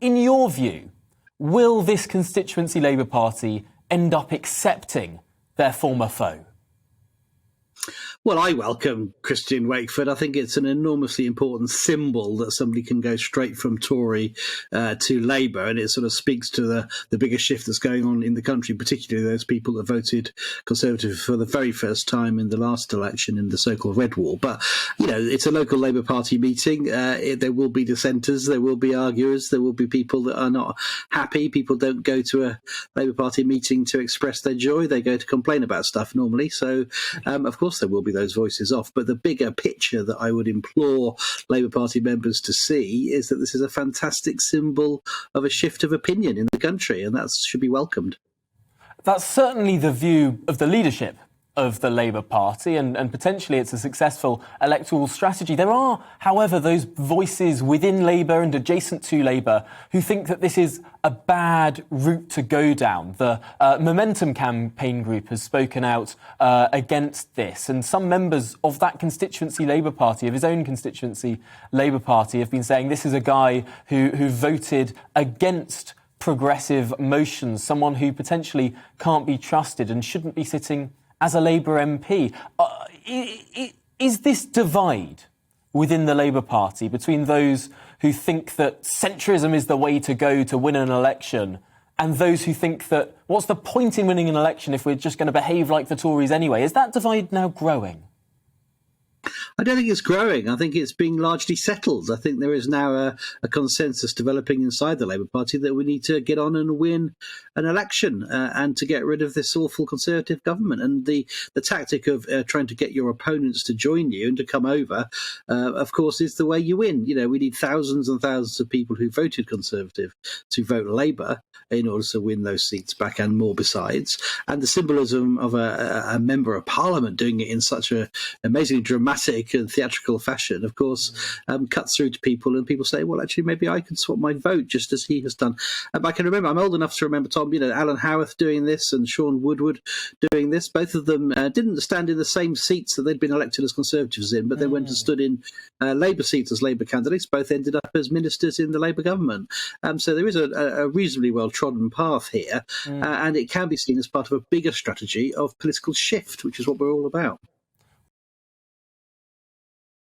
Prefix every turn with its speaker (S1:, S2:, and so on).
S1: In your view, will this constituency Labour Party end up accepting their former foe?
S2: Well, I welcome Christian Wakeford. I think it's an enormously important symbol that somebody can go straight from Tory to Labour, and it sort of speaks to the bigger shift that's going on in the country, particularly those people that voted Conservative for the very first time in the last election in the so-called Red Wall. But, it's a local Labour Party meeting. There will be dissenters, there will be arguers, there will be people that are not happy. People don't go to a Labour Party meeting to express their joy. They go to complain about stuff normally. So, of course, there will be those voices off. But the bigger picture that I would implore Labour Party members to see is that this is a fantastic symbol of a shift of opinion in the country, and that should be welcomed.
S1: That's certainly the view of the leadership of the Labour Party, and potentially it's a successful electoral strategy. There are, however, those voices within Labour and adjacent to Labour who think that this is a bad route to go down. The Momentum campaign group has spoken out against this, and some members of that constituency Labour Party, of his own constituency Labour Party, have been saying this is a guy who voted against progressive motions, someone who potentially can't be trusted and shouldn't be sitting as a Labour MP. Is this divide within the Labour Party between those who think that centrism is the way to go to win an election and those who think that what's the point in winning an election if we're just going to behave like the Tories anyway? Is that divide now growing?
S2: I don't think it's growing. I think it's being largely settled. I think there is now a consensus developing inside the Labour Party that we need to get on and win an election and to get rid of this awful Conservative government. And the tactic of trying to get your opponents to join you and to come over, of course, is the way you win. We need thousands and thousands of people who voted Conservative to vote Labour in order to win those seats back and more besides. And the symbolism of a member of Parliament doing it in such an amazingly dramatic and theatrical fashion, of course, cuts through to people, and people say, well, actually, maybe I can swap my vote just as he has done. I can remember, I'm old enough to remember, Tom, Alan Howarth doing this and Sean Woodward doing this. Both of them didn't stand in the same seats that they'd been elected as Conservatives in, but they went and stood in Labour seats as Labour candidates. Both ended up as ministers in the Labour government. So there is a reasonably well-trodden path here, and it can be seen as part of a bigger strategy of political shift, which is what we're all about.